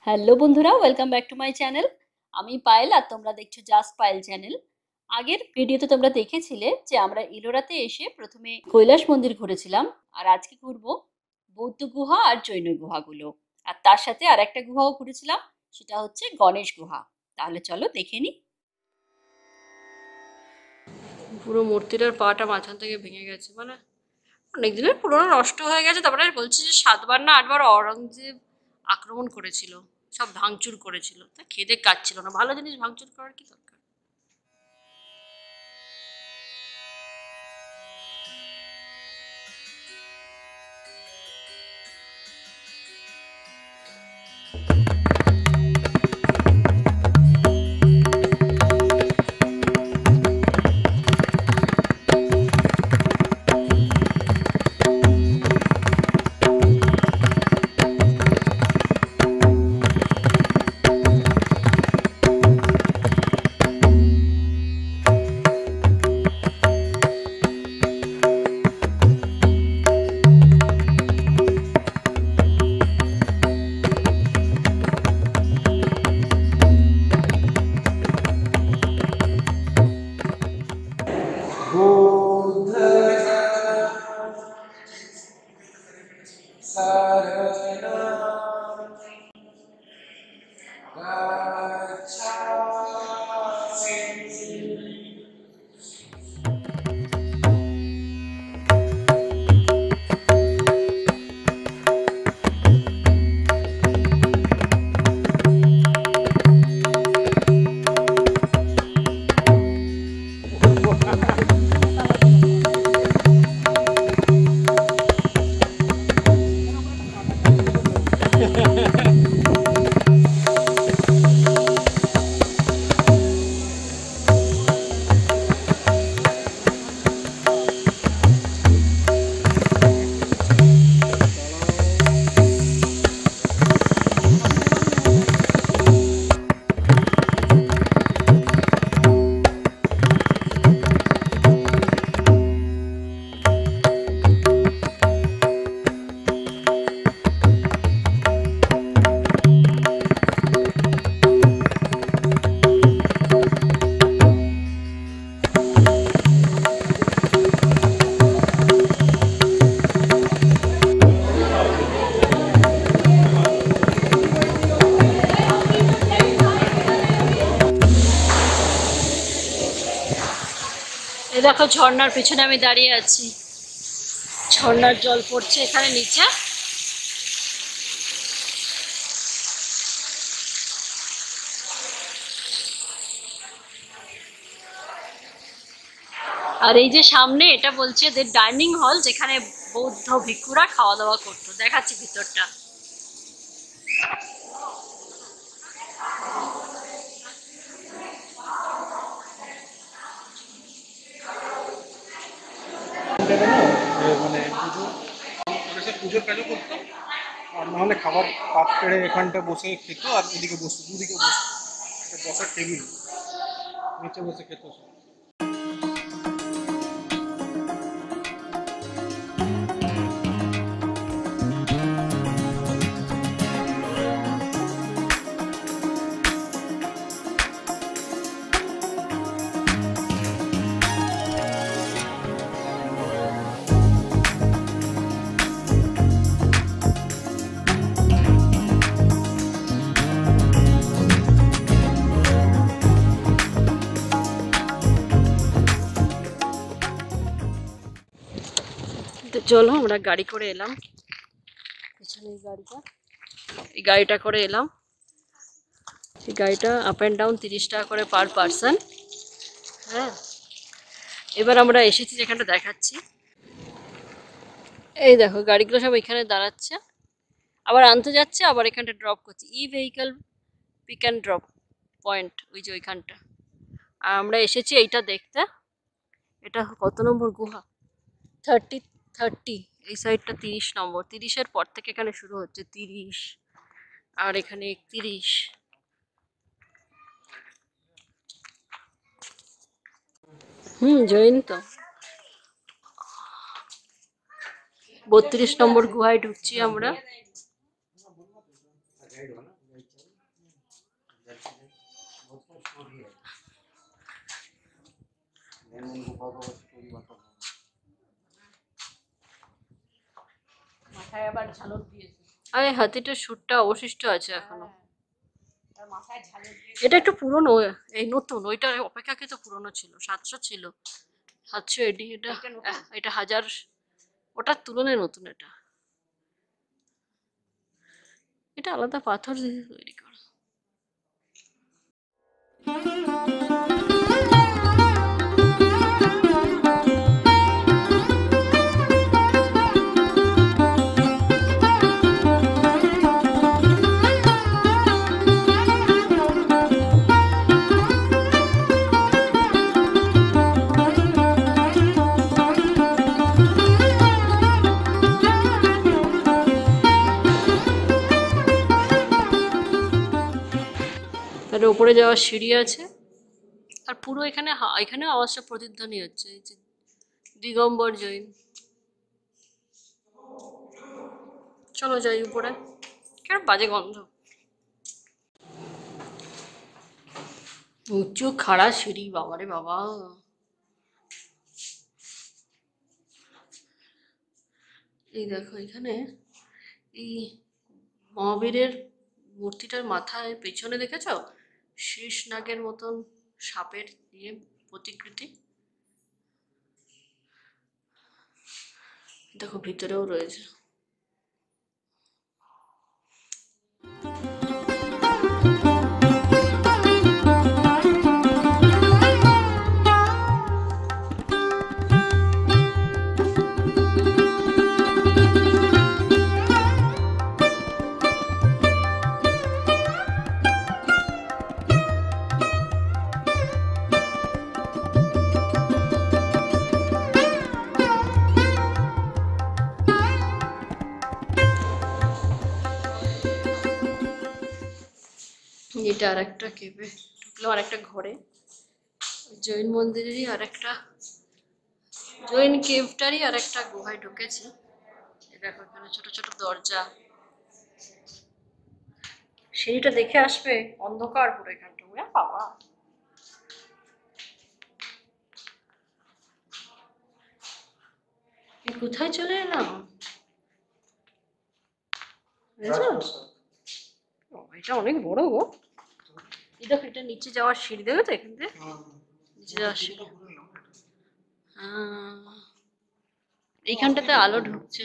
Hello বন্ধুরা, welcome back to my channel. আমি পায়েল আর তোমরা দেখছো জাস্ট পায়েল চ্যানেল। আগের ভিডিওতে তোমরা দেখেছিলে যে আমরা ইলোরাতে এসে প্রথমে কৈলাস মন্দির ঘুরেছিলাম, আর আজকে ঘুরবো বৌদ্ধ গুহা আর জৈন গুহাগুলো। আর তার সাথে আর একটা গুহাও ঘুরেছিলাম, সেটা হচ্ছে গণেশ গুহা। তাহলে চলো দেখে নিই। পুরো মূর্তিটার পাটা মাঝখান থেকে ভেঙে গেছে, মানে অনেক দিনের পুরোনো, নষ্ট হয়ে গেছে। তারপরে বলছে যে 7বার না 8বার অরঙ্গজেব আক্রমণ করেছিল, সব ভাঙচুর করেছিল, তা খেদে কাজ ছিল না। ভালো জিনিস ভাঙচুর করার কি দরকার। এই দেখো, ঝর্ণার পিছনে আমি দাঁড়িয়ে আছি। ঝর্ণার জল পড়ছে এখানে নিচে। আর এই যে সামনে, এটা বলছে এদের ডাইনিং হল, যেখানে বৌদ্ধ ভিক্ষুরা খাওয়া দাওয়া করতো। দেখাচ্ছি ভিতরটা। মানে পুজোর কাজও করতো, আর নাহলে খাবার পাত পেড়ে এখানটা বসে খেত, আর এদিকে বসতো, দুদিকে বসতো, একটা বসার টেবিল, নিচে বসে খেত সব। তো চলো, আমরা গাড়ি করে এলাম। পিছনে এই গাড়িটা করে এলাম। এই গাড়িটা আপ অ্যান্ড ডাউন 30 টাকা করে পার পারসন। হ্যাঁ, এবার আমরা এসেছি যেখানটা দেখাচ্ছি। এই দেখো, গাড়িগুলো সব এখানে দাঁড়াচ্ছে, আবার আনতে যাচ্ছে, আবার এখানটা ড্রপ করছে। ই vehicle pick and drop point, ওই যে ওইখানটা। আর আমরা এসেছি এইটা দেখতে। এটা কত নম্বর গুহা? 30। এই সাইডটা 30 নম্বর। 30-এর পর থেকে এখানে শুরু হচ্ছে। 30, আর এখানে 31। জৈন তো। 32 নম্বর গুহায় ঢুকছি আমরা। মাথায় আবার ঝালর দিয়েছে। আরে হাতিটার সুটটা অবশিষ্ট আছে এখনো। আর মাথায় ঝালর দিয়েছে। এটা একটু পুরনো, এই নতুন, ওইটা অপেক্ষাকৃত পুরনো ছিল, 700 ছিল, 700 এডি। এটা এটা 1000, ওটার তুলনায় নতুন। এটা এটা আলাদা পাথর দিয়ে তৈরি করা। তার উপরে যাওয়ার সিঁড়ি আছে। আর পুরো এখানে এখানে আওয়াজটা প্রতিধ্বনি হচ্ছে, এই যে দিগম্বর জৈন। চলো যাই উপরে, কেন বাজে গন্ধ। উঁচু খাড়া সিঁড়ি, বাবারে বাবা। এই দেখো এখানে এই মহাবীরের মূর্তিটার মাথায় পেছনে দেখেছো শীষ নাগের মতন সাপের দিয়ে প্রতিকৃতি। দেখো ভিতরেও রয়েছে। এটা আর একটা কেবে ঢুকলাম, আর একটা ঘরে, জৈন মন্দিরেরই আর একটা, জৈন কেভটারই আর একটা গুহায় ঢুকেছি। দেখো এখানে ছোট ছোট দরজা, সিঁড়িটা দেখে আসবে, অন্ধকার পুরো এখানটা। বাবা কোথায় চলে এলাম? এটা অনেক বড় গো। এই দেখো এটা নিচে যাওয়ার সিঁড়ি, দেখো তো এখান থেকে নিচে যাওয়ার সিঁড়ি। এইখানটাতে আলো ঢুকছে।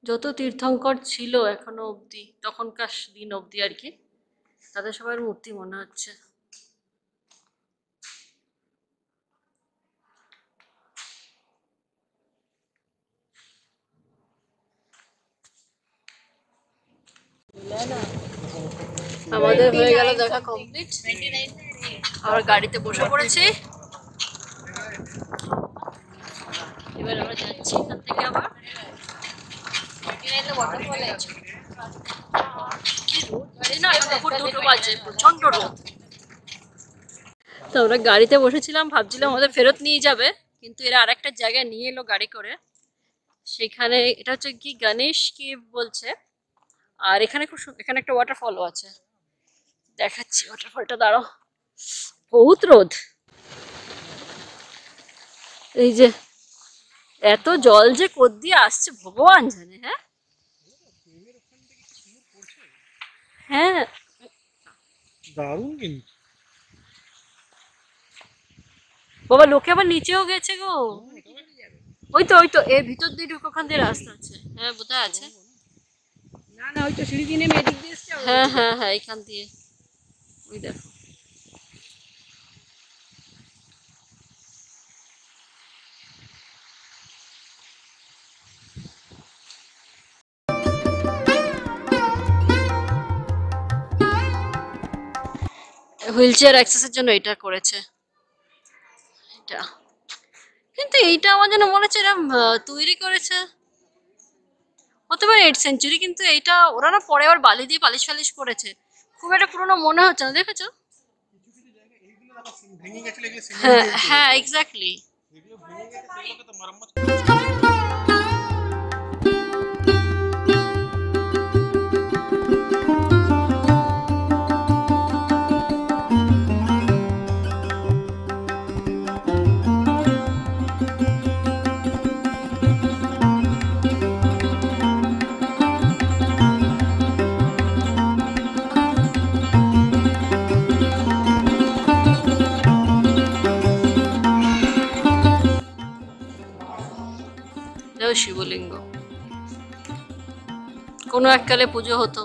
যত তীর্থঙ্কর ছিল এখনো অবধি, তখনকার দিন অবধি আর কি, তাদের সবার মূর্তি মনে হচ্ছে। আমাদের হয়ে গেল দেখা কমপ্লিট, আবার গাড়িতে বসে পড়েছি। এবার আমরা যাচ্ছি এখান থেকে আবার। প্রচন্ড রোদ। তো আমরা গাড়িতে বসেছিলাম, ভাবছিলাম আমাদের ফেরত নিয়ে যাবে, কিন্তু এরা আরেকটা জায়গায় নিয়ে এলো গাড়ি করে। সেখানে এটা হচ্ছে কি গণেশ কেভ বলছে। আর এখানে এখানে একটা ওয়াটারফলও আছে, দেখাচ্ছি ওয়াটারফলটা, দাঁড়াও। বহুত রোদ, এই যে এত জল যে কোথ দিয়ে আসছে ভগবান জানে। হ্যাঁ হ্যাঁ দারুণ কিন্তু বাবা, লোকে আবার নিচেও গেছে গো। ওই তো এর ভিতর দিয়ে ঢুকে ওখান দিয়ে রাস্তা আছে। হ্যাঁ বোধহয় আছে। না না, ওই তো সিঁড়ি দিয়ে নেমে এদিক দিয়ে এসছে। হ্যাঁ হ্যাঁ হ্যাঁ এখান দিয়ে, ওই দেখো। হুইল চেয়ার অ্যাক্সেসের জন্য এটা করেছে এটা, কিন্তু এইটা আমার যেন মনে হচ্ছে এরকম তৈরি করেছে, হতে পারে 8th সেঞ্চুরি, কিন্তু এইটা ওরা না পরে আবার বালি দিয়ে পালিশ ফালিশ করেছে, খুব একটা পুরোনো মনে হচ্ছে না। দেখেছো? হ্যাঁ হ্যাঁ এক্স্যাক্টলি। কোনো এককালে পুজো হতো।